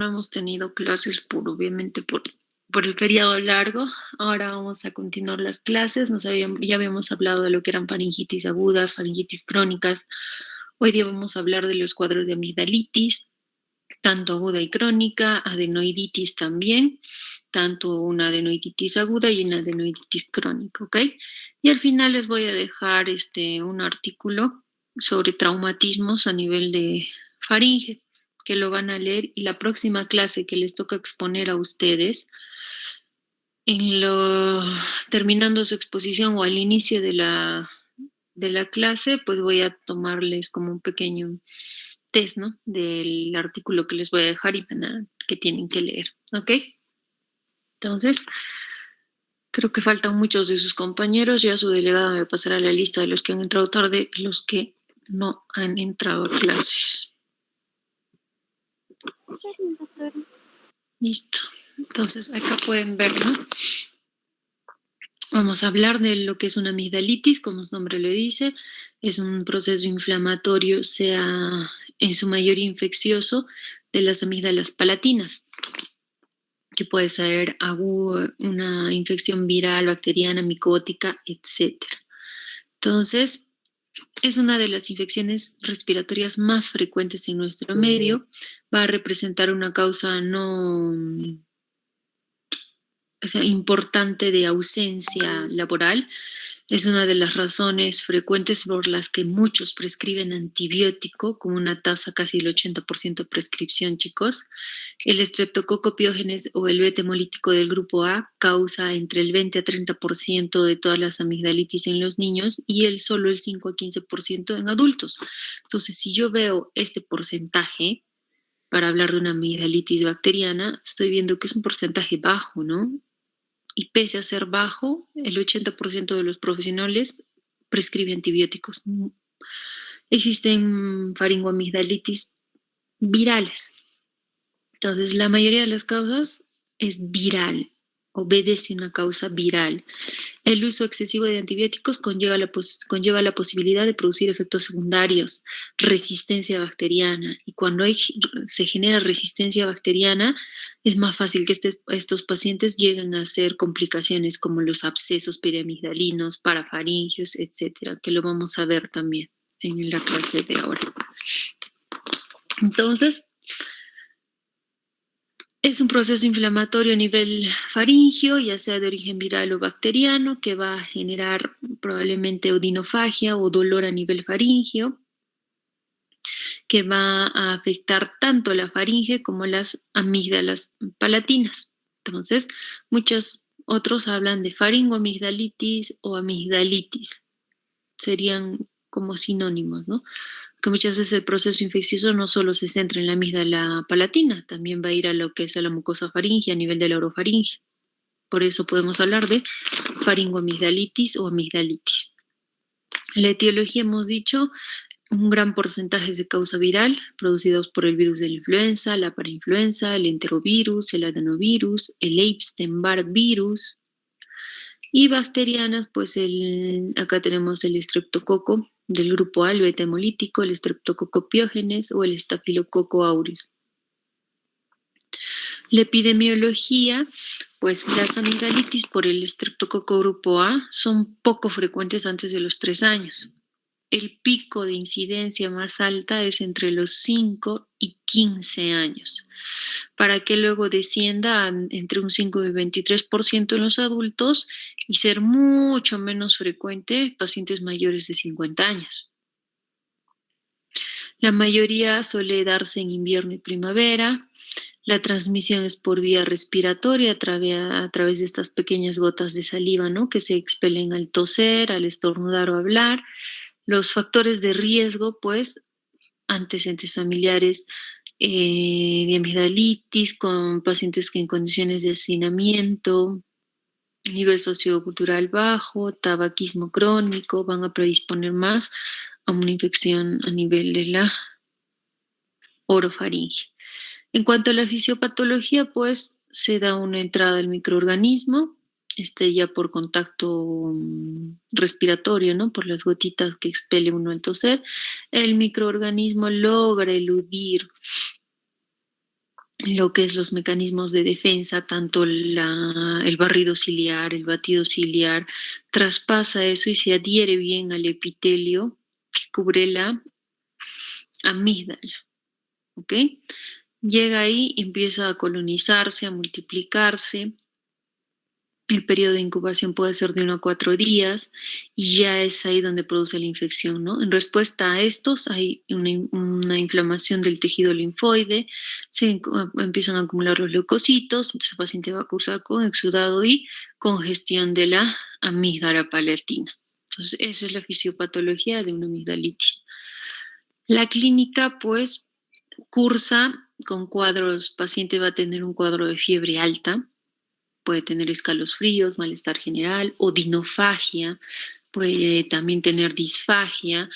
No hemos tenido clases obviamente, por el feriado largo. Ahora vamos a continuar las clases. Ya habíamos hablado de lo que eran faringitis agudas, faringitis crónicas. Hoy día vamos a hablar de los cuadros de amigdalitis, tanto aguda y crónica, adenoiditis también, tanto una adenoiditis aguda y una adenoiditis crónica, ¿ok? Y al final les voy a dejar un artículo sobre traumatismos a nivel de faringe, que lo van a leer, y la próxima clase que les toca exponer a ustedes, terminando su exposición o al inicio de la clase, pues voy a tomarles como un pequeño test, ¿no? Del artículo que les voy a dejar y que tienen que leer, ¿ok? Entonces, creo que faltan muchos de sus compañeros. Ya su delegada me pasará la lista de los que han entrado tarde y los que no han entrado a clases. Listo. Entonces, acá pueden ver, ¿no? Vamos a hablar de lo que es una amigdalitis, como su nombre lo dice. Es un proceso inflamatorio, sea en su mayoría infeccioso, de las amígdalas palatinas, que puede ser una infección viral, bacteriana, micótica, etc. Entonces, es una de las infecciones respiratorias más frecuentes en nuestro medio. Va a representar una causa importante de ausencia laboral. Es una de las razones frecuentes por las que muchos prescriben antibiótico, con una tasa casi del 80% de prescripción, chicos. El estreptococo piógenes o el beta hemolítico del grupo A causa entre el 20 a 30% de todas las amigdalitis en los niños y solo el 5 a 15% en adultos. Entonces, si yo veo este porcentaje para hablar de una amigdalitis bacteriana, estoy viendo que es un porcentaje bajo, ¿no? Y pese a ser bajo, el 80% de los profesionales prescribe antibióticos. Existen faringoamigdalitis virales. Entonces, la mayoría de las causas es viral, obedece a una causa viral. El uso excesivo de antibióticos conlleva la posibilidad de producir efectos secundarios, resistencia bacteriana, y cuando se genera resistencia bacteriana, es más fácil que estos pacientes lleguen a hacer complicaciones como los abscesos periamigdalinos, parafaringios, etcétera, que lo vamos a ver también en la clase de ahora. Entonces, es un proceso inflamatorio a nivel faríngeo, ya sea de origen viral o bacteriano, que va a generar probablemente odinofagia o dolor a nivel faríngeo, que va a afectar tanto la faringe como las amígdalas palatinas. Entonces, muchos otros hablan de faringoamigdalitis o amigdalitis. Serían como sinónimos, ¿no? Que muchas veces el proceso infeccioso no solo se centra en la amígdala palatina, también va a ir a lo que es a la mucosa faringe a nivel de la orofaringe. Por eso podemos hablar de faringoamigdalitis o amigdalitis. La etiología, hemos dicho, un gran porcentaje es de causa viral, producidos por el virus de la influenza, la parainfluenza, el enterovirus, el adenovirus, el Epstein-Barr virus. Y bacterianas, pues acá tenemos el estreptococo del grupo A, el beta hemolítico, el estreptococo piógenes o el estafilococo aureus. La epidemiología, pues las amigdalitis por el estreptococo grupo A son poco frecuentes antes de los 3 años. El pico de incidencia más alta es entre los 5 y 15 años, para que luego descienda entre un 5 y 23% en los adultos y ser mucho menos frecuente en pacientes mayores de 50 años. La mayoría suele darse en invierno y primavera. La transmisión es por vía respiratoria a través de estas pequeñas gotas de saliva, ¿no? Que se expelen al toser, al estornudar o hablar. Los factores de riesgo, pues, antecedentes familiares de amigdalitis con pacientes que en condiciones de hacinamiento, nivel sociocultural bajo, tabaquismo crónico, van a predisponer más a una infección a nivel de la orofaringe. En cuanto a la fisiopatología, pues se da una entrada del microorganismo, ya por contacto respiratorio, ¿no? Por las gotitas que expele uno al toser. El microorganismo logra eludir lo que es los mecanismos de defensa, tanto el barrido ciliar, el batido ciliar, traspasa eso y se adhiere bien al epitelio que cubre la amígdala, ¿ok? Llega ahí, empieza a colonizarse, a multiplicarse. El periodo de incubación puede ser de 1 a 4 días y ya es ahí donde produce la infección, ¿no? En respuesta a estos hay una inflamación del tejido linfoide, empiezan a acumular los leucocitos, entonces el paciente va a cursar con exudado y congestión de la amígdala palatina. Entonces esa es la fisiopatología de una amigdalitis. La clínica, pues, cursa con cuadros, paciente va a tener un cuadro de fiebre alta, puede tener escalofríos, malestar general, odinofagia, puede también tener disfagia,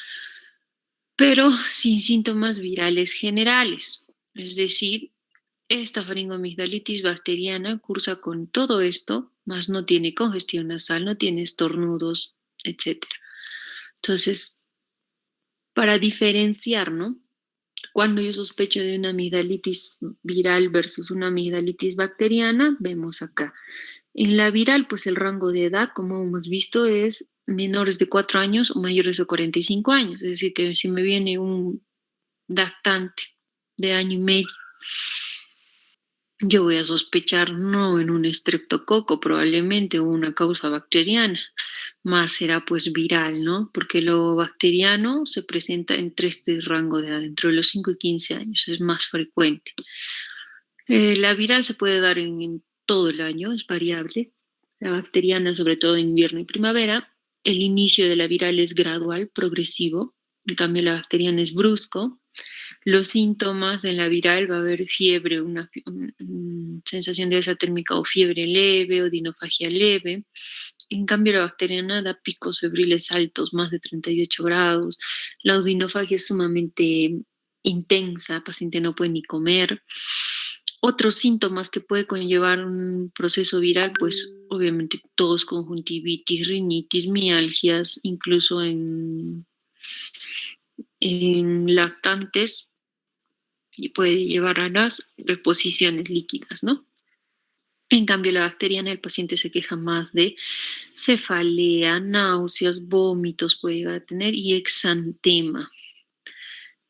pero sin síntomas virales generales. Es decir, esta faringoamigdalitis bacteriana cursa con todo esto, más no tiene congestión nasal, no tiene estornudos, etc. Entonces, para diferenciar, ¿no? Cuando yo sospecho de una amigdalitis viral versus una amigdalitis bacteriana, vemos acá. En la viral, pues el rango de edad, como hemos visto, es menores de 4 años o mayores de 45 años. Es decir, que si me viene un lactante de año y medio, yo voy a sospechar no en un estreptococo probablemente o una causa bacteriana, más será pues viral, ¿no? Porque lo bacteriano se presenta entre este rango de edad, entre los 5 y 15 años, es más frecuente. La viral se puede dar en todo el año, es variable. La bacteriana, sobre todo en invierno y primavera. El inicio de la viral es gradual, progresivo. En cambio, la bacteriana es brusco. Los síntomas en la viral va a haber fiebre, una sensación de alza térmica o fiebre leve o dinofagia leve. En cambio, la bacteriana da picos febriles altos, más de 38 grados. La odinofagia es sumamente intensa, el paciente no puede ni comer. Otros síntomas que puede conllevar un proceso viral, pues obviamente tos, conjuntivitis, rinitis, mialgias, incluso en lactantes, y puede llevar a las reposiciones líquidas, ¿no? En cambio, la bacteriana, el paciente se queja más de cefalea, náuseas, vómitos puede llegar a tener y exantema.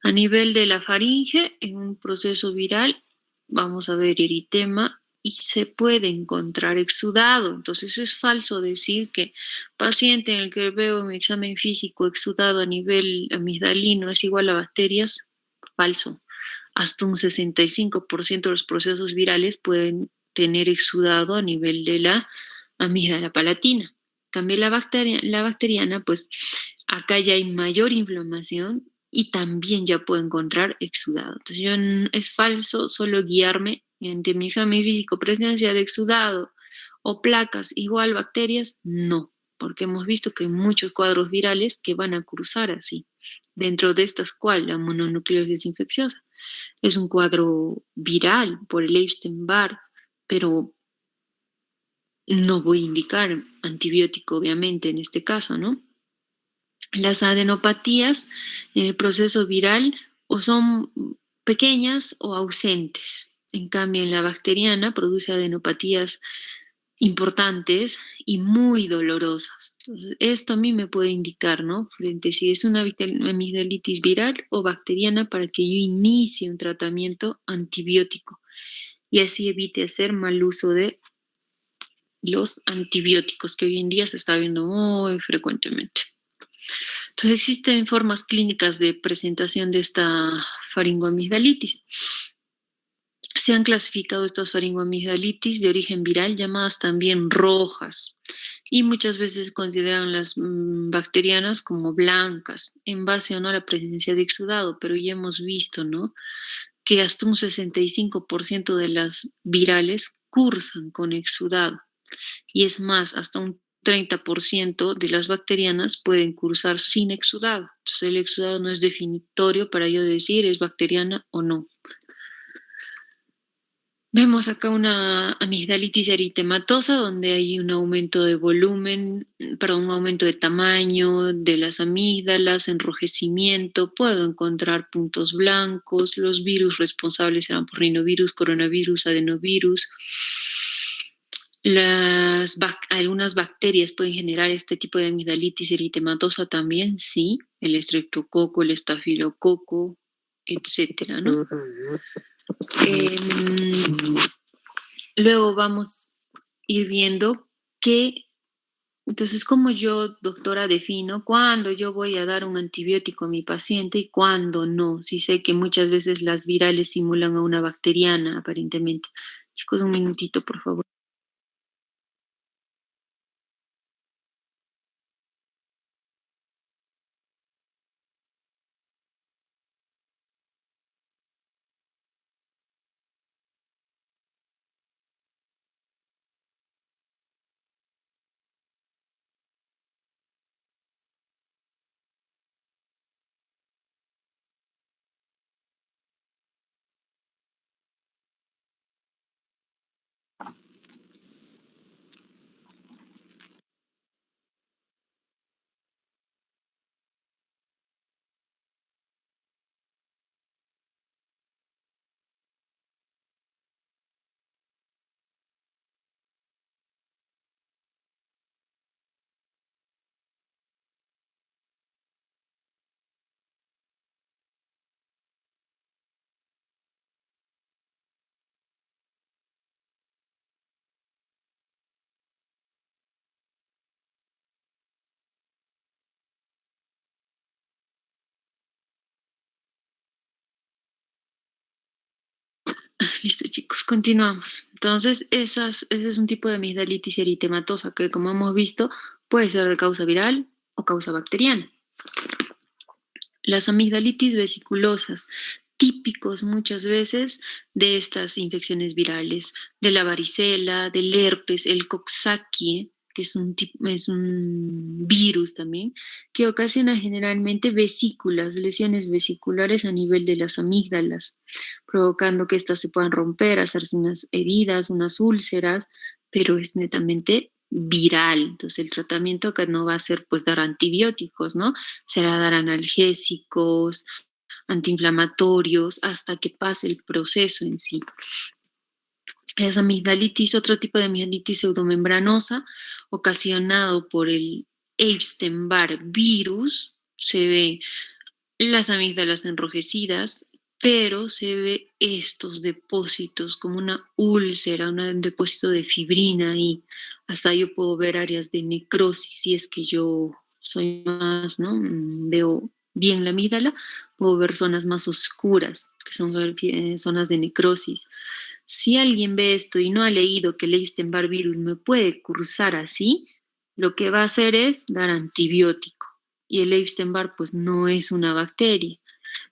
A nivel de la faringe, en un proceso viral, vamos a ver eritema y se puede encontrar exudado. Entonces es falso decir que paciente en el que veo en mi examen físico exudado a nivel amigdalino es igual a bacterias. Falso. Hasta un 65% de los procesos virales pueden tener exudado a nivel de la amígdala palatina. Cambia la bacteriana, pues acá ya hay mayor inflamación y también ya puedo encontrar exudado. Entonces es falso solo guiarme entre mi examen físico, presencia de exudado o placas igual bacterias, no, porque hemos visto que hay muchos cuadros virales que van a cursar así. Dentro de estas, ¿cuál? La mononucleosis infecciosa. Es un cuadro viral por el Epstein-Barr, pero no voy a indicar antibiótico, obviamente, en este caso, ¿no? Las adenopatías en el proceso viral o son pequeñas o ausentes. En cambio, en la bacteriana produce adenopatías importantes y muy dolorosas. Entonces, esto a mí me puede indicar, ¿no? Frente si es una amigdalitis viral o bacteriana para que yo inicie un tratamiento antibiótico y así evite hacer mal uso de los antibióticos que hoy en día se está viendo muy frecuentemente. Entonces existen formas clínicas de presentación de esta faringoamigdalitis. Se han clasificado estas faringoamigdalitis de origen viral llamadas también rojas y muchas veces consideran las bacterianas como blancas en base a no a la presencia de exudado, pero ya hemos visto, ¿no? Que hasta un 65% de las virales cursan con exudado y es más, hasta un 30% de las bacterianas pueden cursar sin exudado. Entonces el exudado no es definitorio para yo decir es bacteriana o no. Vemos acá una amigdalitis eritematosa donde hay un aumento de volumen, perdón, un aumento de tamaño de las amígdalas, enrojecimiento, puedo encontrar puntos blancos, los virus responsables serán por rinovirus, coronavirus, adenovirus. Algunas bacterias pueden generar este tipo de amigdalitis eritematosa también, sí, el estreptococo, el estafilococo, etcétera, ¿no? Ujú. Em, Luego vamos a ir viendo que, entonces, como yo, doctora, defino cuándo yo voy a dar un antibiótico a mi paciente y cuándo no. Si sé que muchas veces las virales simulan a una bacteriana, aparentemente. Chicos, un minutito, por favor. Listo, chicos, continuamos. Entonces, ese es un tipo de amigdalitis eritematosa que, como hemos visto, puede ser de causa viral o causa bacteriana. Las amigdalitis vesiculosas, típicos muchas veces de estas infecciones virales, de la varicela, del herpes, el Coxsackie, que es un virus también, que ocasiona generalmente vesículas, lesiones vesiculares a nivel de las amígdalas, provocando que éstas se puedan romper, hacerse unas heridas, unas úlceras, pero es netamente viral. Entonces el tratamiento acá no va a ser pues dar antibióticos, ¿no? Será dar analgésicos, antiinflamatorios, hasta que pase el proceso en sí. Es amigdalitis, otro tipo de amigdalitis pseudomembranosa, ocasionado por el Epstein-Barr virus. Se ve las amígdalas enrojecidas, pero se ve estos depósitos como una úlcera, un depósito de fibrina y hasta yo puedo ver áreas de necrosis si es que yo soy más, ¿no? Veo bien la amígdala, puedo ver zonas más oscuras, que son zonas de necrosis. Si alguien ve esto y no ha leído que el Epstein-Barr virus me puede cursar así, lo que va a hacer es dar antibiótico. Y el Epstein-Barr pues no es una bacteria.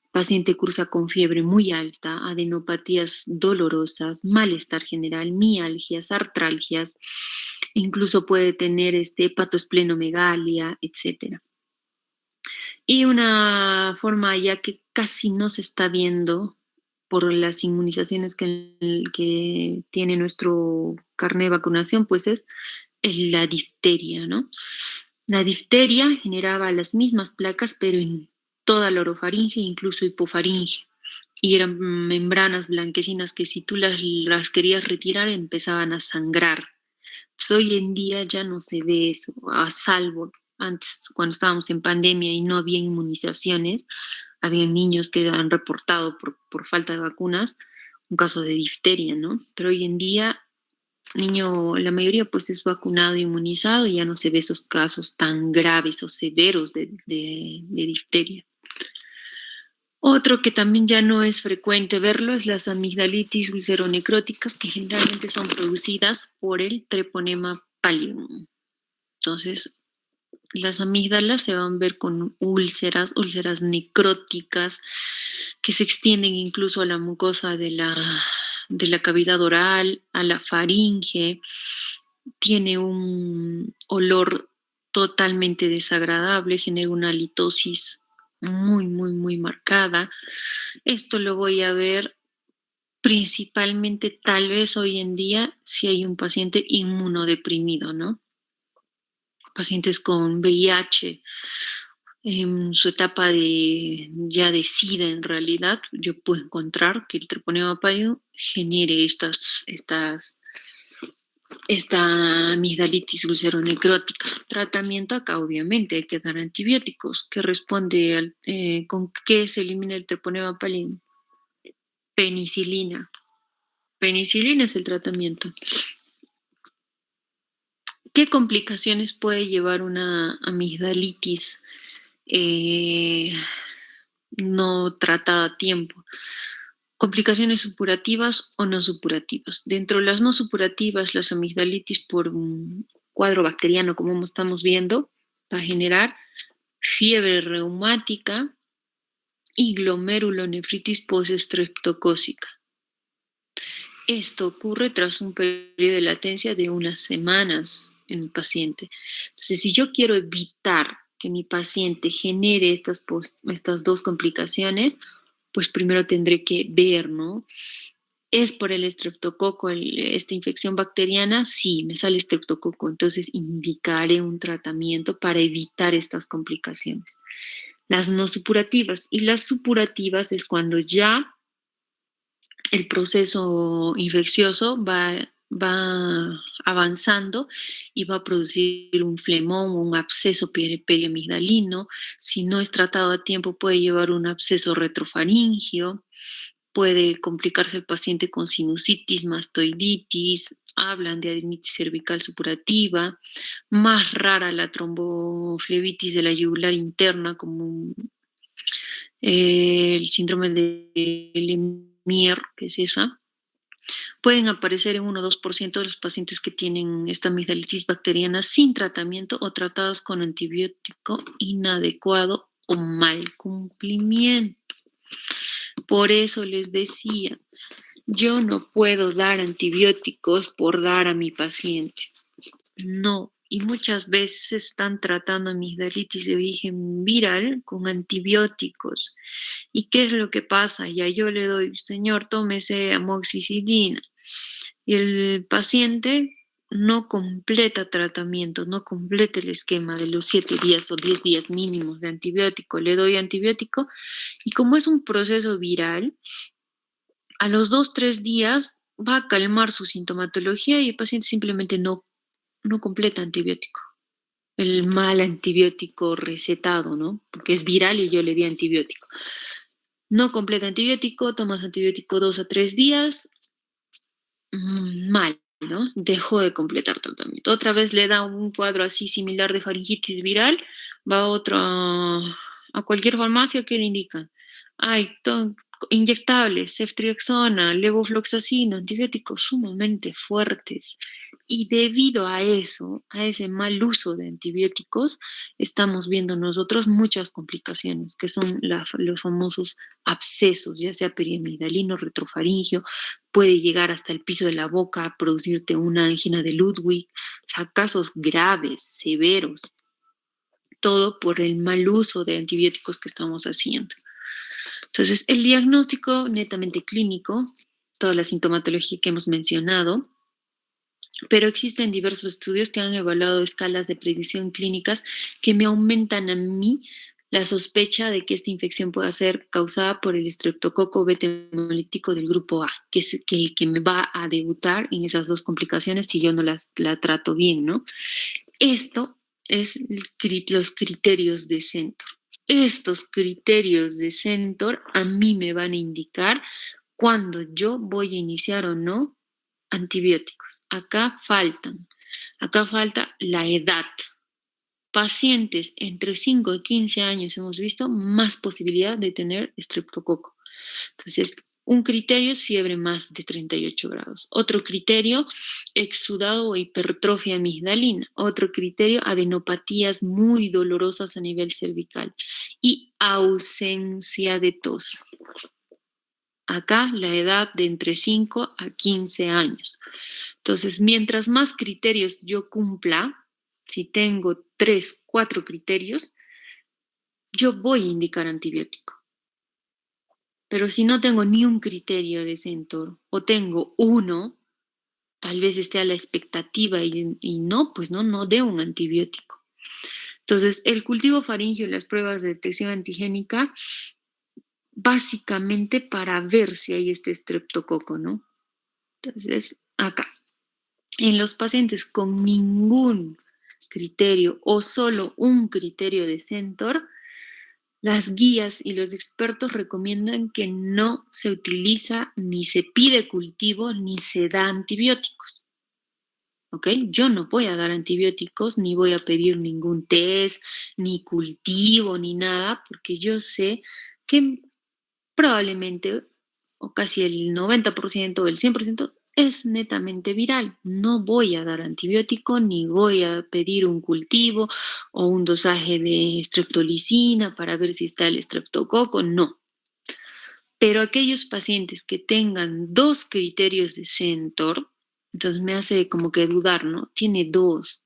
El paciente cursa con fiebre muy alta, adenopatías dolorosas, malestar general, mialgias, artralgias, incluso puede tener hepatosplenomegalia, etcétera. Y una forma ya que casi no se está viendo por las inmunizaciones que tiene nuestro carnet de vacunación, pues es la difteria, ¿no? La difteria generaba las mismas placas, pero en toda la orofaringe, incluso hipofaringe. Y eran membranas blanquecinas que si tú las querías retirar empezaban a sangrar. Entonces, hoy en día ya no se ve eso, a salvo antes cuando estábamos en pandemia y no había inmunizaciones, había niños que han reportado por falta de vacunas un caso de difteria, ¿no? Pero hoy en día, la mayoría pues es vacunado e inmunizado y ya no se ve esos casos tan graves o severos de difteria. Otro que también ya no es frecuente verlo es las amigdalitis ulceronecróticas, que generalmente son producidas por el Treponema pallidum. Entonces, las amígdalas se van a ver con úlceras, úlceras necróticas, que se extienden incluso a la mucosa de la cavidad oral, a la faringe. Tiene un olor totalmente desagradable, genera una litosis muy, muy, muy marcada. Esto lo voy a ver Principalmente, tal vez hoy en día, si hay un paciente inmunodeprimido, ¿no? Pacientes con VIH, en su etapa de ya de SIDA en realidad, yo puedo encontrar que el treponema pallidum genere esta amigdalitis ulceronecrótica. Tratamiento acá, obviamente, hay que dar antibióticos. ¿Qué responde con qué se elimina el treponema pallidum? Penicilina. Penicilina es el tratamiento. ¿Qué complicaciones puede llevar una amigdalitis eh, no tratada a tiempo? Complicaciones supurativas o no supurativas. Dentro de las no supurativas, las amigdalitis por un cuadro bacteriano, como estamos viendo, va a generar fiebre reumática y glomerulonefritis postestreptocócica. Esto ocurre tras un periodo de latencia de unas semanas en el paciente. Entonces, si yo quiero evitar que mi paciente genere estas dos complicaciones, pues primero tendré que ver, ¿no? ¿Es por el estreptococo esta infección bacteriana? Sí, me sale estreptococo, entonces indicaré un tratamiento para evitar estas complicaciones. Las no supurativas y las supurativas es cuando ya el proceso infeccioso va avanzando y va a producir un flemón o un absceso periamigdalino. Si no es tratado a tiempo, puede llevar un absceso retrofaringio, puede complicarse el paciente con sinusitis, mastoiditis, hablan de adenitis cervical supurativa, más rara la tromboflebitis de la yugular interna, como el síndrome de Lemierre, que es esa. Pueden aparecer en 1 o 2% de los pacientes que tienen esta amigdalitis bacteriana sin tratamiento o tratados con antibiótico inadecuado o mal cumplimiento. Por eso les decía, yo no puedo dar antibióticos por dar a mi paciente. No. Y muchas veces están tratando amigdalitis de origen viral con antibióticos. ¿Y qué es lo que pasa? Ya yo le doy, señor, tómese amoxicilina. Y el paciente no completa tratamiento, no completa el esquema de los 7 días o 10 días mínimos de antibiótico. Le doy antibiótico y como es un proceso viral, a los 2, 3 días va a calmar su sintomatología y el paciente simplemente no completa antibiótico. El mal antibiótico recetado, ¿no? Porque es viral y yo le di antibiótico. No completa antibiótico, tomas antibiótico 2 a 3 días, mal, ¿no? Dejó de completar tratamiento. Otra vez le da un cuadro así similar de faringitis viral, va a cualquier farmacia que le indican. Hay inyectables, ceftriaxona, levofloxacina, antibióticos sumamente fuertes. Y debido a eso, a ese mal uso de antibióticos, estamos viendo nosotros muchas complicaciones, que son los famosos abscesos, ya sea periamigdalino, retrofaringio, puede llegar hasta el piso de la boca, producirte una angina de Ludwig, o sea, casos graves, severos, todo por el mal uso de antibióticos que estamos haciendo. Entonces, el diagnóstico netamente clínico, toda la sintomatología que hemos mencionado, pero existen diversos estudios que han evaluado escalas de predicción clínicas que me aumentan a mí la sospecha de que esta infección pueda ser causada por el estreptococo beta hemolítico del grupo A, que es el que me va a debutar en esas dos complicaciones si yo no la trato bien, ¿no? Esto es los criterios de Centor. Estos criterios de Centor a mí me van a indicar cuándo yo voy a iniciar o no antibióticos. Acá falta la edad. Pacientes entre 5 y 15 años hemos visto más posibilidad de tener estreptococo. Entonces, un criterio es fiebre más de 38 grados. Otro criterio, exudado o hipertrofia amigdalina. Otro criterio, adenopatías muy dolorosas a nivel cervical. Y ausencia de tos. Acá la edad de entre 5 a 15 años. Entonces, mientras más criterios yo cumpla, si tengo 3, 4 criterios, yo voy a indicar antibiótico. Pero si no tengo ni un criterio de Centor o tengo uno, tal vez esté a la expectativa y no, pues no dé un antibiótico. Entonces, el cultivo faríngeo y las pruebas de detección antigénica, básicamente para ver si hay este estreptococo, ¿no? Entonces, acá, en los pacientes con ningún criterio o solo un criterio de Centor, las guías y los expertos recomiendan que no se utiliza ni se pide cultivo ni se da antibióticos. ¿Ok? Yo no voy a dar antibióticos, ni voy a pedir ningún test, ni cultivo, ni nada, porque yo sé que probablemente, o casi el 90% o el 100% es netamente viral. No voy a dar antibiótico, ni voy a pedir un cultivo o un dosaje de streptolicina para ver si está el estreptococo, no. Pero aquellos pacientes que tengan dos criterios de Centor, entonces me hace como que dudar, ¿no? Tiene dos.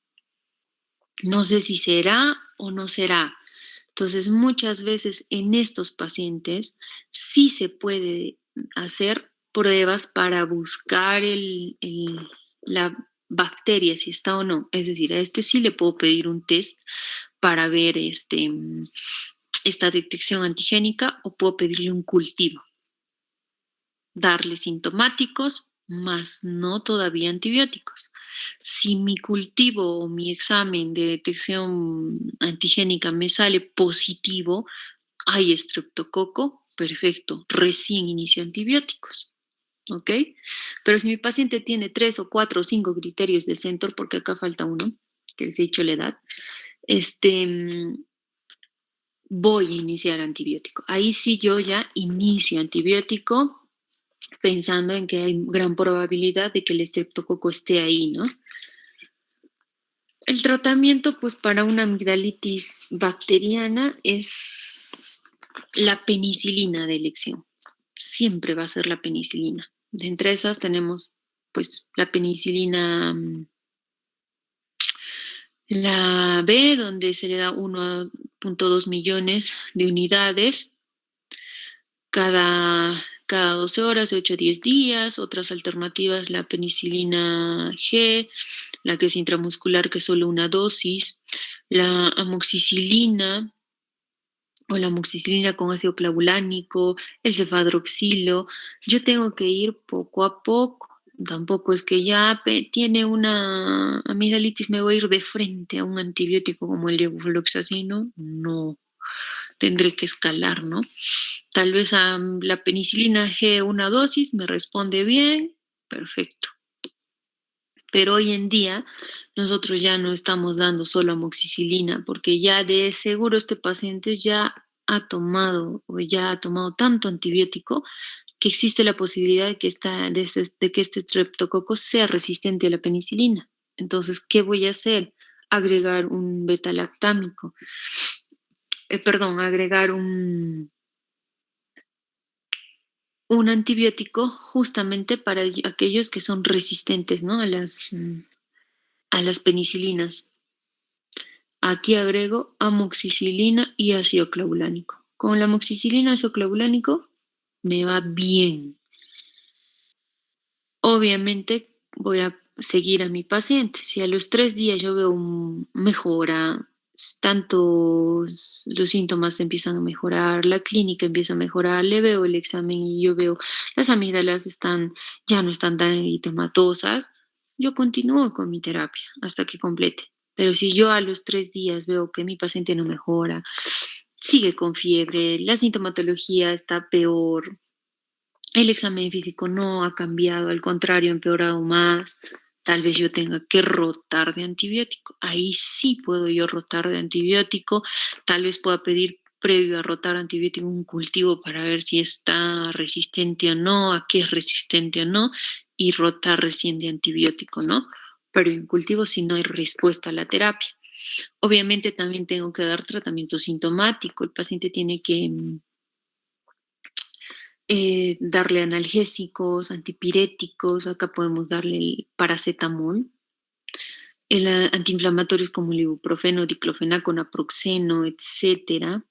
No sé si será o no será. Entonces, muchas veces en estos pacientes sí se puede hacer pruebas para buscar la bacteria, si está o no. Es decir, a este sí le puedo pedir un test para ver esta detección antigénica o puedo pedirle un cultivo, darle sintomáticos, más no todavía antibióticos. Si mi cultivo o mi examen de detección antigénica me sale positivo, hay estreptococo, perfecto, recién inicio antibióticos, ¿ok? Pero si mi paciente tiene 3 o 4 o 5 criterios de Centor, porque acá falta uno, que les he dicho la edad, voy a iniciar antibiótico. Ahí sí yo ya inicio antibiótico pensando en que hay gran probabilidad de que el estreptococo esté ahí, ¿no? El tratamiento, pues, para una amigdalitis bacteriana es la penicilina de elección. Siempre va a ser la penicilina. De entre esas tenemos, pues, la penicilina, la B, donde se le da 1,2 millones de unidades cada 12 horas, de 8 a 10 días. Otras alternativas, la penicilina G, la que es intramuscular, que es solo una dosis, la amoxicilina o la amoxicilina con ácido clavulánico, el cefadroxilo. Yo tengo que ir poco a poco. Tampoco es que ya tiene una amigdalitis, me voy a ir de frente a un antibiótico como el levofloxacino. No, tendré que escalar, ¿no? Tal vez a la penicilina G una dosis me responde bien, perfecto. Pero hoy en día nosotros ya no estamos dando solo amoxicilina porque ya de seguro este paciente ya ha tomado o ya ha tomado tanto antibiótico que existe la posibilidad de que este streptococo sea resistente a la penicilina. Entonces, ¿qué voy a hacer? Agregar un beta-lactámico, perdón, agregar un antibiótico justamente para aquellos que son resistentes, ¿no? A las penicilinas. Aquí agrego amoxicilina y ácido clavulánico. Con la amoxicilina y ácido clavulánico me va bien. Obviamente voy a seguir a mi paciente. Si a los 3 días yo veo mejora, tanto los síntomas empiezan a mejorar, la clínica empieza a mejorar, le veo el examen y yo veo las amígdalas ya no están tan eritematosas, yo continúo con mi terapia hasta que complete. Pero si yo a los 3 días veo que mi paciente no mejora, sigue con fiebre, la sintomatología está peor, el examen físico no ha cambiado, al contrario, ha empeorado más. Tal vez yo tenga que rotar de antibiótico. Ahí sí puedo yo rotar de antibiótico. Tal vez pueda pedir previo a rotar antibiótico un cultivo para ver si está resistente o no, a qué es resistente o no, y rotar recién de antibiótico, ¿no? Pero en cultivo si no hay respuesta a la terapia. Obviamente también tengo que dar tratamiento sintomático. El paciente tiene que darle analgésicos, antipiréticos, acá podemos darle el paracetamol, antiinflamatorios como el ibuprofeno, diclofenaco, naproxeno, etcétera.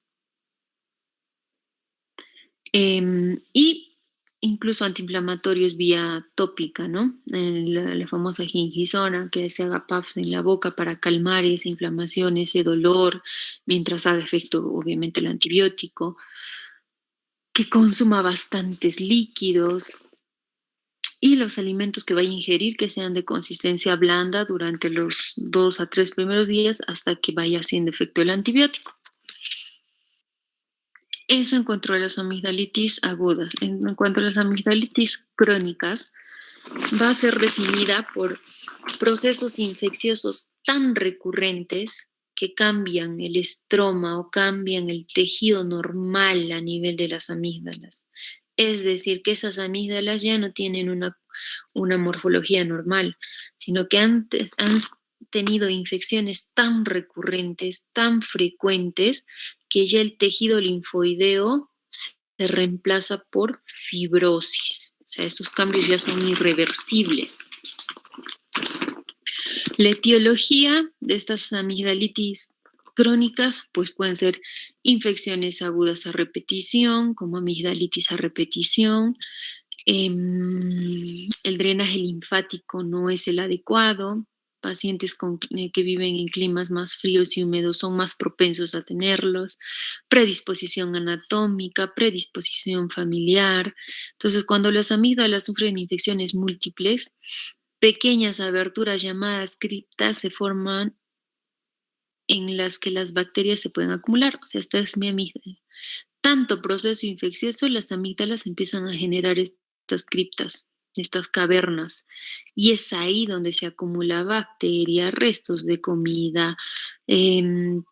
Y incluso antiinflamatorios vía tópica, ¿no? La famosa gingisona, que se haga puffs en la boca para calmar esa inflamación, ese dolor, mientras haga efecto, obviamente, el antibiótico, que consuma bastantes líquidos y los alimentos que vaya a ingerir que sean de consistencia blanda durante los 2 a 3 primeros días hasta que vaya haciendo efecto el antibiótico. Eso en cuanto a las amigdalitis agudas. En cuanto a las amigdalitis crónicas, va a ser definida por procesos infecciosos tan recurrentes que cambian el estroma o cambian el tejido normal a nivel de las amígdalas. Es decir, que esas amígdalas ya no tienen una morfología normal, sino que antes han tenido infecciones tan recurrentes, tan frecuentes, que ya el tejido linfoideo se reemplaza por fibrosis. O sea, esos cambios ya son irreversibles. La etiología de estas amigdalitis crónicas, pues pueden ser infecciones agudas a repetición, como amigdalitis a repetición. El drenaje linfático no es el adecuado. Pacientes que viven en climas más fríos y húmedos son más propensos a tenerlos. Predisposición anatómica, predisposición familiar. Entonces, cuando las amígdalas sufren infecciones múltiples, pequeñas aberturas llamadas criptas se forman en las que las bacterias se pueden acumular. O sea, esta es mi amígdala. Tanto proceso infeccioso, las amígdalas empiezan a generar estas criptas, estas cavernas. Y es ahí donde se acumula bacteria, restos de comida, em,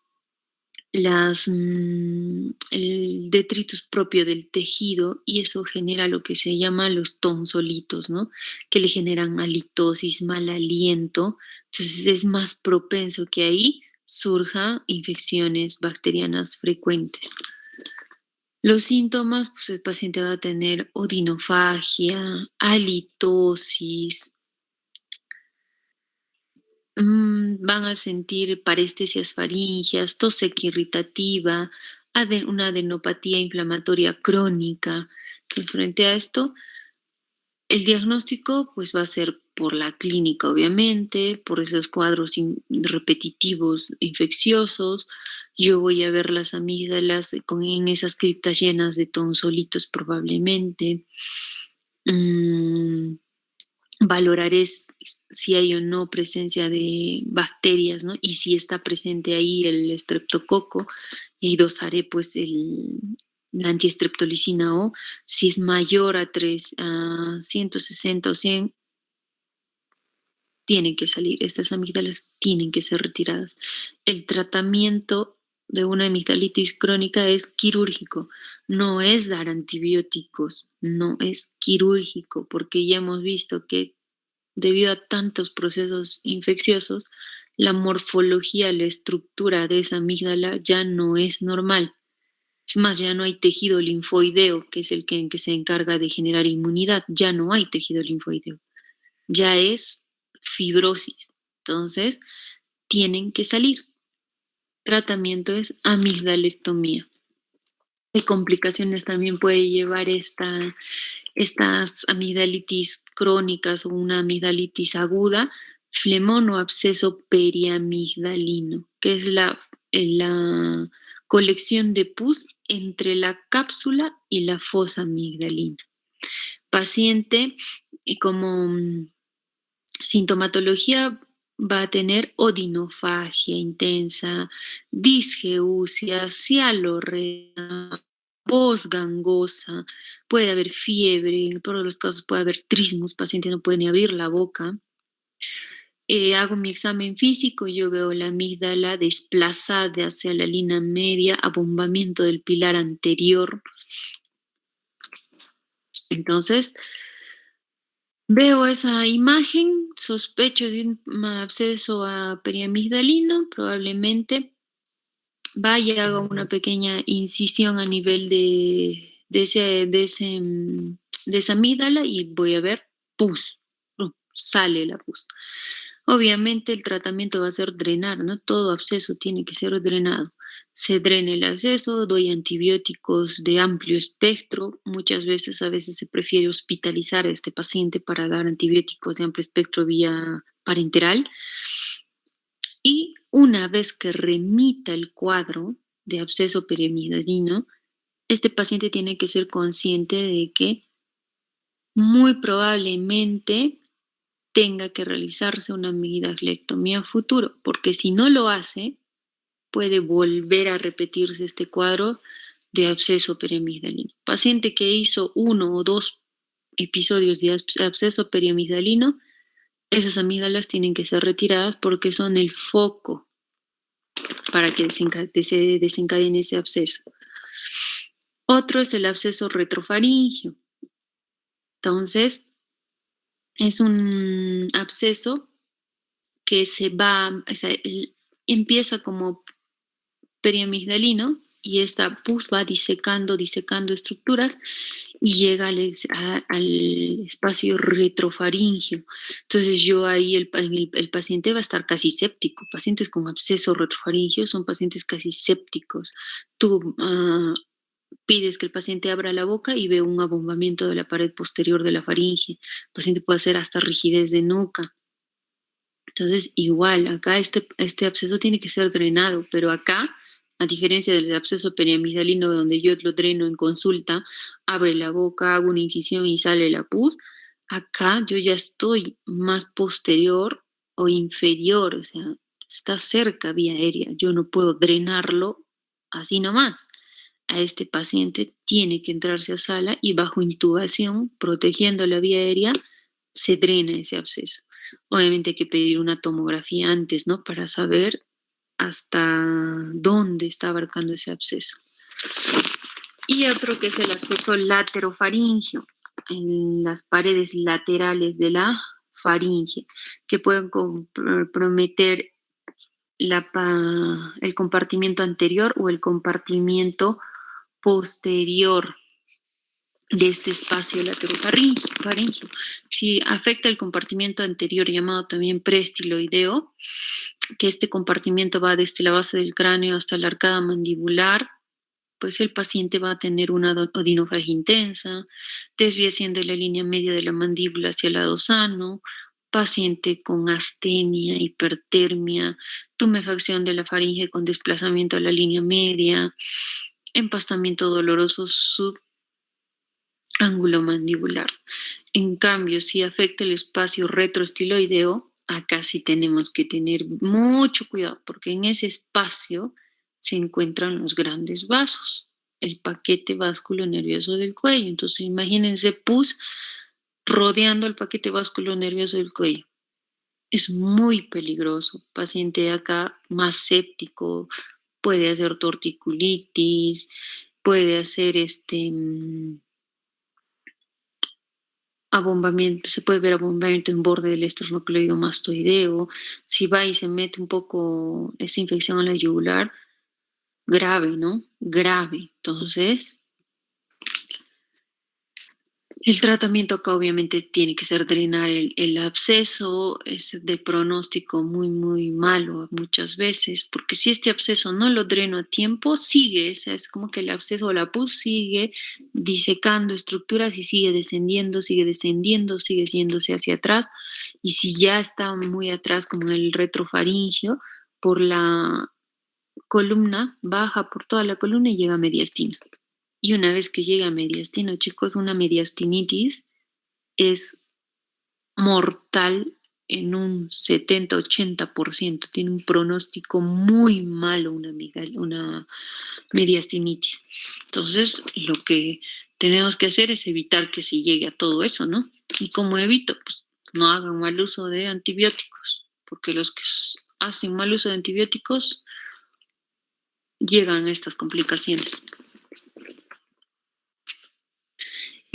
el detritus propio del tejido, y eso genera lo que se llama los tonsolitos, ¿no? Que le generan halitosis, mal aliento. Entonces es más propenso que ahí surja infecciones bacterianas frecuentes. Los síntomas, pues el paciente va a tener odinofagia, halitosis, van a sentir parestesias faringeas, tos seca irritativa, una adenopatía inflamatoria crónica. Entonces, frente a esto, el diagnóstico pues va a ser por la clínica, obviamente, por esos cuadros repetitivos infecciosos. Yo voy a ver las amígdalas en esas criptas llenas de tonsolitos probablemente. Mm, Valoraré si hay o no presencia de bacterias, ¿no? Y si está presente ahí el estreptococo, y dosaré pues la antiestreptolicina O. Si es mayor a 160 o 100, tienen que salir, estas amígdalas tienen que ser retiradas. El tratamiento de una amigdalitis crónica es quirúrgico, no es dar antibióticos, no es quirúrgico, porque ya hemos visto que debido a tantos procesos infecciosos, la morfología, la estructura de esa amígdala ya no es normal. Es más, ya no hay tejido linfoideo, que es el que se encarga de generar inmunidad. Ya no hay tejido linfoideo. Ya es fibrosis. Entonces, tienen que salir. Tratamiento es amigdalectomía. ¿Qué complicaciones también puede llevar estas amigdalitis crónicas o una amigdalitis aguda? Flemón o absceso periamigdalino, que es la colección de pus entre la cápsula y la fosa amigdalina. Paciente como sintomatología va a tener odinofagia intensa, disgeusia, cialorrea, voz gangosa, puede haber fiebre, en todos los casos puede haber trismus, paciente no puede ni abrir la boca. Hago mi examen físico, yo veo la amígdala desplazada hacia la línea media, abombamiento del pilar anterior. Entonces, veo esa imagen, sospecho de un absceso periamigdalino, probablemente vaya y haga una pequeña incisión a nivel de esa amígdala y voy a ver pus. Sale la pus. Obviamente el tratamiento va a ser drenar, ¿no? Todo absceso tiene que ser drenado. Se drena el absceso, doy antibióticos de amplio espectro. Muchas veces, a veces se prefiere hospitalizar a este paciente para dar antibióticos de amplio espectro vía parenteral. Y una vez que remita el cuadro de absceso periamidalino, este paciente tiene que ser consciente de que muy probablemente tenga que realizarse una amigdalectomía a futuro, porque si no lo hace, puede volver a repetirse este cuadro de absceso periamigdalino. Paciente que hizo 1 o 2 episodios de absceso periamigdalino, esas amígdalas tienen que ser retiradas porque son el foco para que se desencadene ese absceso. Otro es el absceso retrofaríngeo. Entonces, es un absceso que empieza como periamigdalino y esta pus va disecando estructuras y llega al espacio retrofaríngeo. Entonces yo ahí el paciente va a estar casi séptico. Pacientes con absceso retrofaríngeo son pacientes casi sépticos. Tú pides que el paciente abra la boca y ve un abombamiento de la pared posterior de la faringe. El paciente puede hacer hasta rigidez de nuca. Entonces, igual, acá este absceso tiene que ser drenado, pero acá, a diferencia del absceso periamigdalino, donde yo lo dreno en consulta, abre la boca, hago una incisión y sale la pus, acá yo ya estoy más posterior o inferior, o sea, está cerca vía aérea, yo no puedo drenarlo así nomás. A este paciente tiene que entrarse a sala y bajo intubación, protegiendo la vía aérea, se drena ese absceso. Obviamente hay que pedir una tomografía antes, ¿no? Para saber hasta dónde está abarcando ese absceso. Y otro que es el absceso laterofaríngeo, en las paredes laterales de la faringe, que pueden comprometer el compartimiento anterior o el compartimiento posterior de este espacio laterofaríngeo. Si afecta el compartimiento anterior, llamado también preestiloideo, que este compartimiento va desde la base del cráneo hasta la arcada mandibular, pues el paciente va a tener una odinofagia intensa, desviación de la línea media de la mandíbula hacia el lado sano, paciente con astenia, hipertermia, tumefacción de la faringe con desplazamiento a la línea media, empastamiento doloroso ángulo mandibular. En cambio, si afecta el espacio retroestiloideo, acá sí tenemos que tener mucho cuidado, porque en ese espacio se encuentran los grandes vasos, el paquete vasculo nervioso del cuello. Entonces, imagínense pus rodeando el paquete vasculo nervioso del cuello. Es muy peligroso. Paciente acá más séptico, puede hacer torticulitis, puede hacer abombamiento, se puede ver abombamiento en borde del esternocleido mastoideo. Si va y se mete un poco esta infección en la yugular, grave, ¿no? Grave. Entonces, el tratamiento acá obviamente tiene que ser drenar el absceso, es de pronóstico muy, muy malo muchas veces, porque si este absceso no lo dreno a tiempo, sigue, o sea, es como que el absceso o la pus sigue disecando estructuras y sigue descendiendo, sigue yéndose hacia atrás, y si ya está muy atrás, como en el retrofaringio, por la columna, baja por toda la columna y llega a mediastina. Y una vez que llega a mediastino, chicos, una mediastinitis es mortal en un 70-80%. Tiene un pronóstico muy malo una mediastinitis. Entonces, lo que tenemos que hacer es evitar que se llegue a todo eso, ¿no? ¿Y cómo evito? Pues no hagan mal uso de antibióticos, porque los que hacen mal uso de antibióticos llegan a estas complicaciones.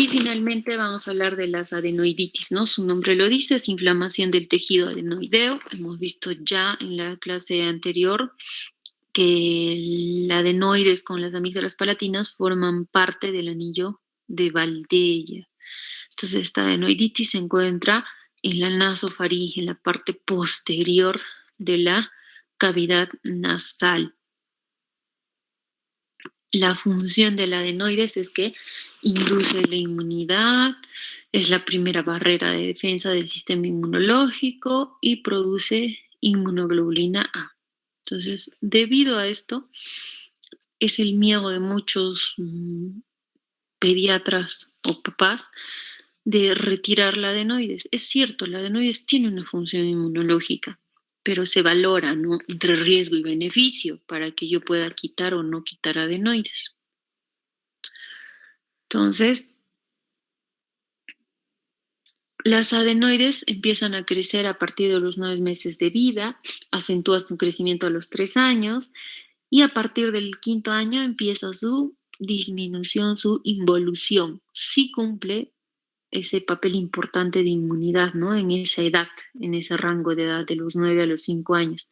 Y finalmente vamos a hablar de las adenoiditis, ¿no? Su nombre lo dice, es inflamación del tejido adenoideo. Hemos visto ya en la clase anterior que el adenoides con las amígdalas palatinas forman parte del anillo de Valdeia. Entonces, esta adenoiditis se encuentra en la nasofaringe, en la parte posterior de la cavidad nasal. La función del adenoides es que induce la inmunidad, es la primera barrera de defensa del sistema inmunológico y produce inmunoglobulina A. Entonces, debido a esto, es el miedo de muchos pediatras o papás de retirar la adenoides. Es cierto, la adenoides tiene una función inmunológica, pero se valora, ¿no?, entre riesgo y beneficio para que yo pueda quitar o no quitar adenoides. Entonces, las adenoides empiezan a crecer a partir de los 9 meses de vida, acentúa su crecimiento a los 3 años y a partir del quinto año empieza su disminución, su involución. Sí cumple ese papel importante de inmunidad, ¿no? En esa edad, en ese rango de edad de los 9 a los 5 años.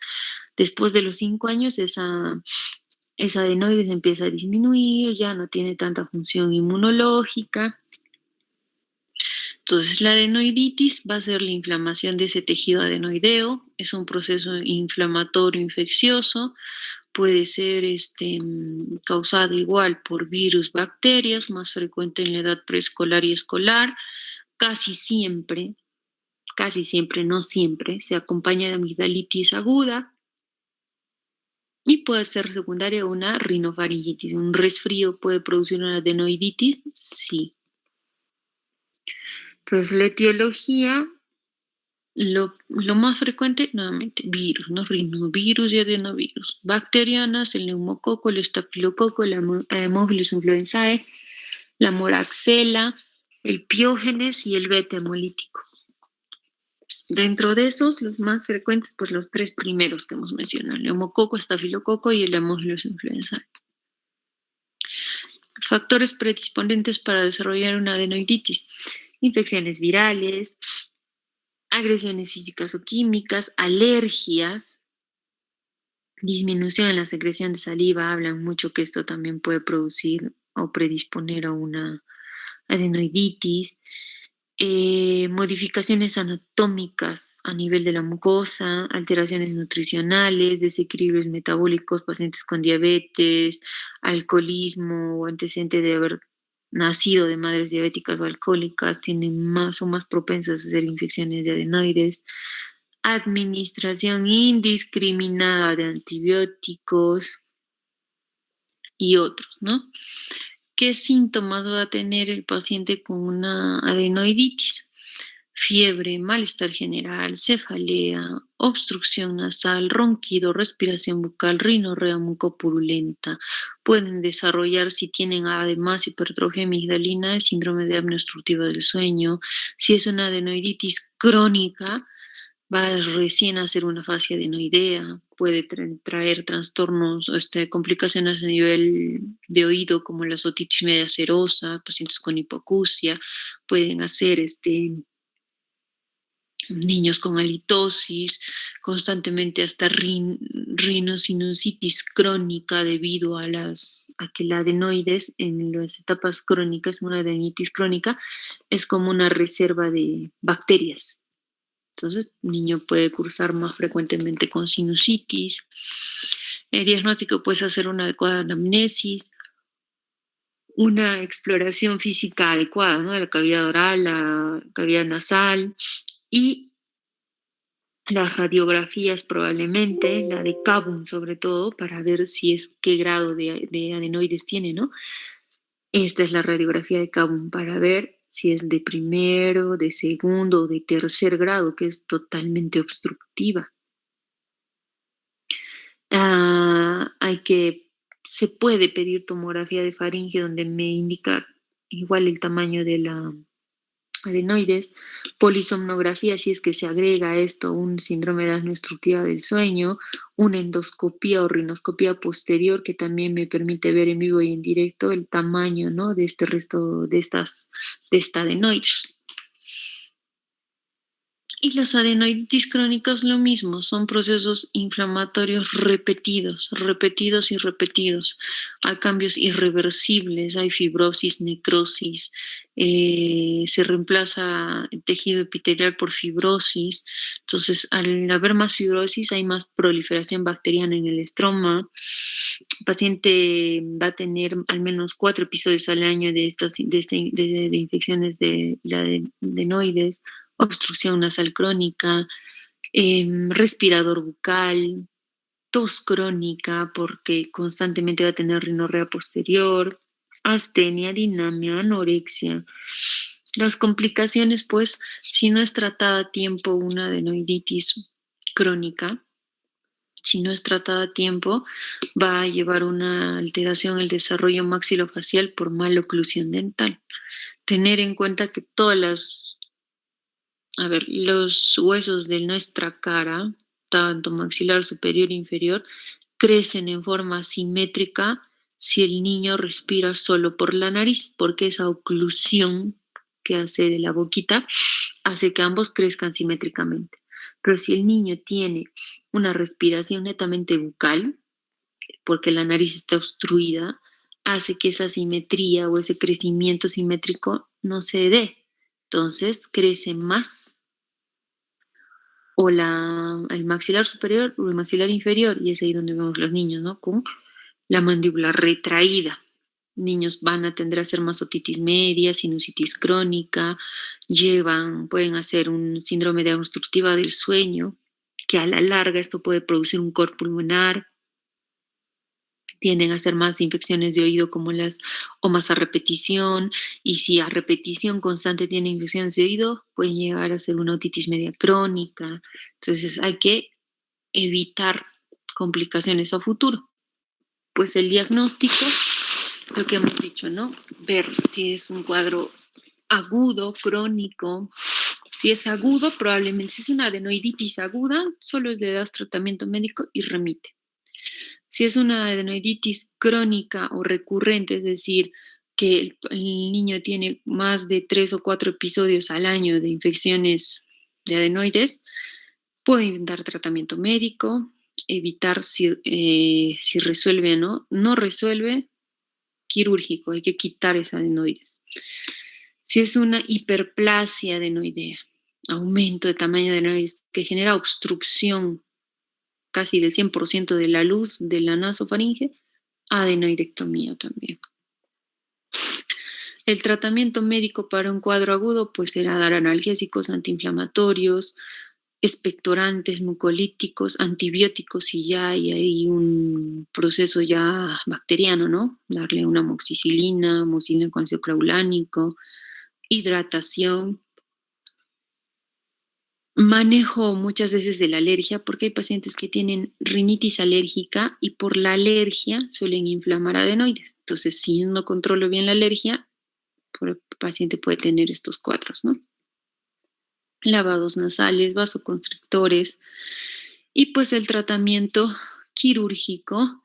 Después de los 5 años, esa adenoides empieza a disminuir, ya no tiene tanta función inmunológica. Entonces, la adenoiditis va a ser la inflamación de ese tejido adenoideo, es un proceso inflamatorio infeccioso, puede ser causado igual por virus, bacterias, más frecuente en la edad preescolar y escolar, casi siempre, no siempre, se acompaña de amigdalitis aguda y puede ser secundaria a una rinofaringitis. ¿Un resfrío puede producir una adenoiditis? Sí. Entonces, la etiología, lo más frecuente, nuevamente, virus, ¿no? Rinovirus y adenovirus. Bacterianas, el neumococo, el estafilococo, la Haemophilus influenzae, la moraxela, el piógenes y el beta hemolítico. Dentro de esos, los más frecuentes, pues los tres primeros que hemos mencionado, el neumococo, estafilococo y el Haemophilus influenzae. Factores predisponentes para desarrollar una adenoiditis: infecciones virales, agresiones físicas o químicas, alergias, disminución en la secreción de saliva. Hablan mucho que esto también puede producir o predisponer a una adenoiditis. Modificaciones anatómicas a nivel de la mucosa, alteraciones nutricionales, desequilibrios metabólicos, pacientes con diabetes, alcoholismo o antecedente de haber nacido de madres diabéticas o alcohólicas, son más propensas a hacer infecciones de adenoides. Administración indiscriminada de antibióticos y otros, ¿no? ¿Qué síntomas va a tener el paciente con una adenoiditis? Fiebre, malestar general, cefalea, obstrucción nasal, ronquido, respiración bucal, rinorrea mucopurulenta. Pueden desarrollar, si tienen además hipertrofia amigdalina, síndrome de apnea obstructiva del sueño. Si es una adenoiditis crónica, va recién a ser una fase adenoidea, puede traer trastornos, complicaciones a nivel de oído como la otitis media serosa, pacientes con hipoacusia, pueden hacer niños con halitosis, constantemente hasta rinosinusitis crónica debido a que la adenoides en las etapas crónicas, una adenitis crónica, es como una reserva de bacterias. Entonces, el niño puede cursar más frecuentemente con sinusitis. El diagnóstico puede hacer una adecuada anamnesis, una exploración física adecuada, ¿no?, de la cavidad oral, la cavidad nasal y las radiografías probablemente, la de Kabum sobre todo, para ver si es qué grado de adenoides tiene, ¿no? Esta es la radiografía de Kabum para ver si es de primero, de segundo o de tercer grado, que es totalmente obstructiva. Se puede pedir tomografía de faringe donde me indica igual el tamaño de la adenoides, polisomnografía si es que se agrega a esto un síndrome de apnea obstructiva del sueño, una endoscopía o rinoscopía posterior que también me permite ver en vivo y en directo el tamaño, ¿no?, de este resto de esta adenoides. Y las adenoiditis crónicas lo mismo, son procesos inflamatorios repetidos, repetidos y repetidos. Hay cambios irreversibles, hay fibrosis, necrosis, se reemplaza el tejido epitelial por fibrosis. Entonces, al haber más fibrosis, hay más proliferación bacteriana en el estroma. El paciente va a tener al menos 4 episodios al año de infecciones de la adenoides, obstrucción nasal crónica, respirador bucal, tos crónica porque constantemente va a tener rinorrea posterior, astenia, dinamia, anorexia. Las complicaciones, pues, si no es tratada a tiempo una adenoiditis crónica, si no es tratada a tiempo, va a llevar una alteración en el desarrollo maxilofacial por maloclusión dental. Tener en cuenta que los huesos de nuestra cara, tanto maxilar superior e inferior, crecen en forma simétrica si el niño respira solo por la nariz, porque esa oclusión que hace de la boquita hace que ambos crezcan simétricamente. Pero si el niño tiene una respiración netamente bucal, porque la nariz está obstruida, hace que esa simetría o ese crecimiento simétrico no se dé. Entonces crece más el maxilar superior o el maxilar inferior, y es ahí donde vemos los niños, ¿no? Con la mandíbula retraída. Niños van a tender a hacer más otitis media, sinusitis crónica, pueden hacer un síndrome de obstructiva del sueño, que a la larga esto puede producir un cor pulmonar. Tienden a hacer más infecciones de oído o más a repetición, y si a repetición constante tienen infecciones de oído, pueden llegar a ser una otitis media crónica. Entonces hay que evitar complicaciones a futuro. Pues el diagnóstico, lo que hemos dicho, ¿no? Ver si es un cuadro agudo, crónico. Si es agudo, probablemente si es una adenoiditis aguda, solo le das tratamiento médico y remite. Si es una adenoiditis crónica o recurrente, es decir, que el niño tiene más de 3 o 4 episodios al año de infecciones de adenoides, pueden dar tratamiento médico, evitar si resuelve o no. No resuelve, quirúrgico, hay que quitar esa adenoides. Si es una hiperplasia adenoidea, aumento de tamaño de adenoides que genera obstrucción casi del 100% de la luz de la nasofaringe, adenoidectomía también. El tratamiento médico para un cuadro agudo pues será dar analgésicos antiinflamatorios, expectorantes, mucolíticos, antibióticos si ya hay ahí un proceso ya bacteriano, ¿no? Darle una amoxicilina, amoxicilina con ácido clavulánico, hidratación. Manejo muchas veces de la alergia porque hay pacientes que tienen rinitis alérgica y por la alergia suelen inflamar adenoides. Entonces, si no controlo bien la alergia, el paciente puede tener estos cuadros, ¿no? Lavados nasales, vasoconstrictores y pues el tratamiento quirúrgico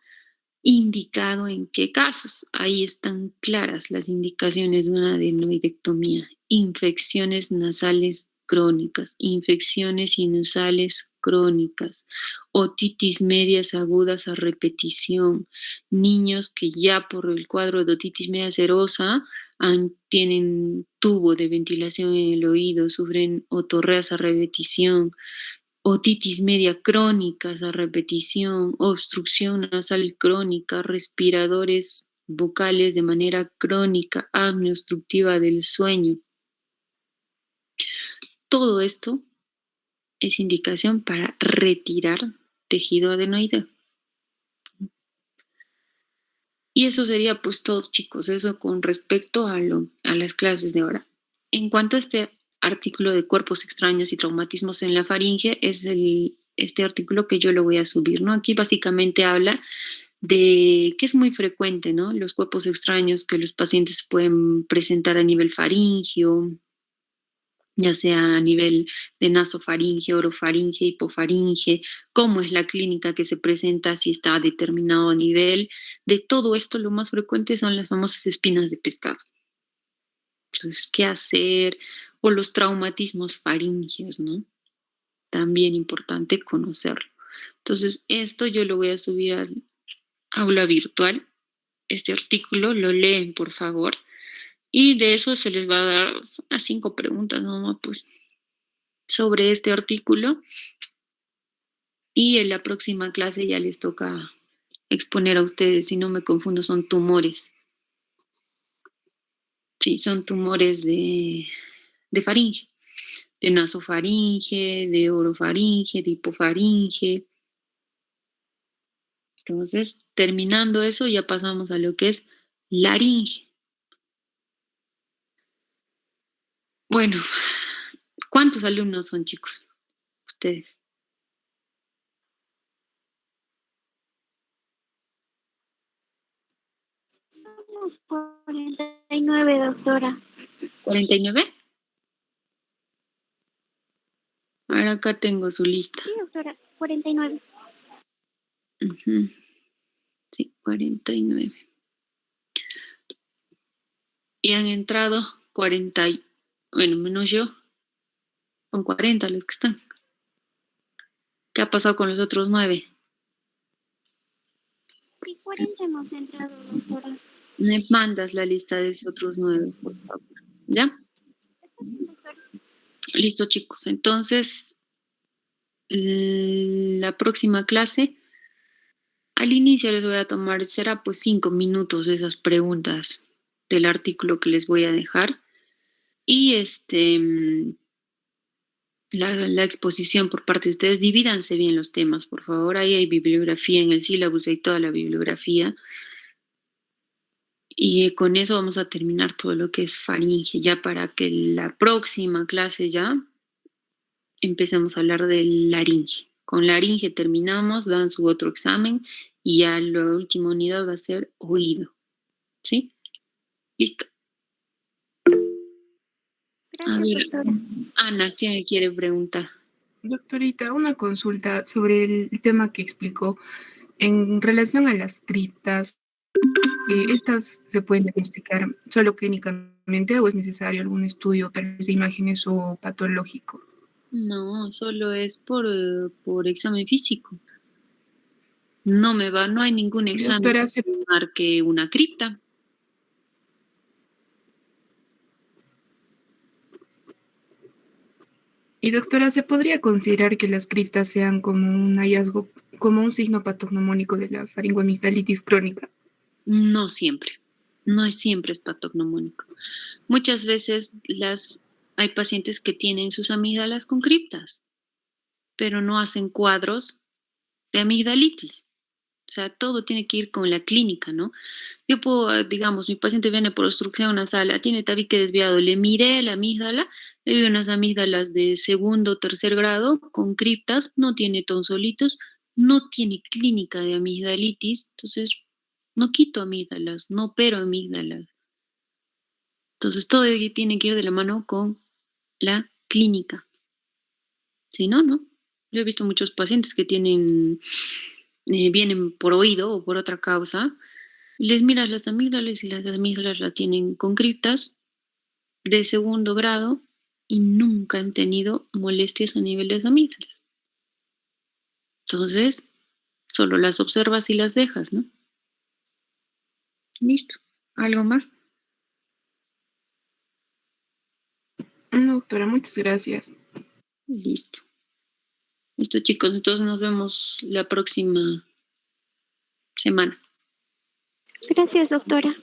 indicado en qué casos. Ahí están claras las indicaciones de una adenoidectomía. Infecciones nasales crónicas, infecciones sinusales crónicas, otitis medias agudas a repetición, niños que ya por el cuadro de otitis media serosa tienen tubo de ventilación en el oído, sufren otorreas a repetición, otitis media crónicas a repetición, obstrucción nasal crónica, respiradores vocales de manera crónica, apnea obstructiva del sueño. Todo esto es indicación para retirar tejido adenoideo. Y eso sería pues todo, chicos, eso con respecto a las clases de ahora. En cuanto a este artículo de cuerpos extraños y traumatismos en la faringe, es este artículo que yo lo voy a subir, ¿no? Aquí básicamente habla de que es muy frecuente, ¿no? Los cuerpos extraños que los pacientes pueden presentar a nivel faringio, ya sea a nivel de nasofaringe, orofaringe, hipofaringe, cómo es la clínica que se presenta, si está a determinado nivel. De todo esto, lo más frecuente son las famosas espinas de pescado. Entonces, ¿qué hacer? O los traumatismos faringeos, ¿no? también importante conocerlo. Entonces, esto yo lo voy a subir al aula virtual. Este artículo lo leen, por favor. Y de eso se les va a dar unas 5 preguntas nomás, pues, sobre este artículo. Y en la próxima clase ya les toca exponer a ustedes, si no me confundo, son tumores. Sí, son tumores de faringe, de nasofaringe, de orofaringe, de hipofaringe. Entonces, terminando eso, ya pasamos a lo que es laringe. Bueno, ¿cuántos alumnos son, chicos? Ustedes. Somos 49, doctora. ¿49? Ahora acá tengo su lista. Sí, doctora, 49. Ujú. Sí, 49. Y han entrado 40, bueno, menos yo, son 40 los que están. ¿Qué ha pasado con los otros 9? Sí, 40 hemos entrado, doctora. Me mandas la lista de esos otros 9, por favor. ¿Ya? Está bien, doctora. Listo, chicos. Entonces, la próxima clase, al inicio les voy a tomar, será pues 5 minutos de esas preguntas del artículo que les voy a dejar. Y la exposición por parte de ustedes, divídanse bien los temas, por favor. Ahí hay bibliografía en el sílabus, hay toda la bibliografía. Y con eso vamos a terminar todo lo que es faringe, ya para que la próxima clase ya empecemos a hablar del laringe. Con laringe terminamos, dan su otro examen y ya la última unidad va a ser oído. ¿Sí? Listo. A Gracias, ver, doctora. Ana, ¿qué me quiere preguntar? Doctorita, una consulta sobre el tema que explicó en relación a las criptas. ¿Estas se pueden diagnosticar solo clínicamente o es necesario algún estudio tal vez de imágenes o patológico? No, solo es por examen físico. No hay ningún Y examen doctora, que marque una cripta. ¿se podría considerar que las criptas sean como un hallazgo, como un signo patognomónico de la faringoamigdalitis crónica? No siempre. No es siempre es patognomónico. Muchas veces hay pacientes que tienen sus amígdalas con criptas, pero no hacen cuadros de amigdalitis. O sea, todo tiene que ir con la clínica, ¿no? Yo puedo, digamos, mi paciente viene por obstrucción nasal, tiene tabique desviado, le miré la amígdala, le vi unas amígdalas de segundo o tercer grado con criptas, no tiene tonsolitos, no tiene clínica de amigdalitis, entonces no quito amígdalas, no opero amígdalas. Entonces todo tiene que ir de la mano con la clínica. Si no, no. Yo he visto muchos pacientes que vienen por oído o por otra causa. Les miras las amígdalas y las amígdalas la tienen con criptas de segundo grado y nunca han tenido molestias a nivel de las amígdalas. Entonces, solo las observas y las dejas, ¿no? Listo. ¿Algo más? No, doctora, muchas gracias. Listo. Listo, chicos. Entonces nos vemos la próxima semana. Gracias, doctora.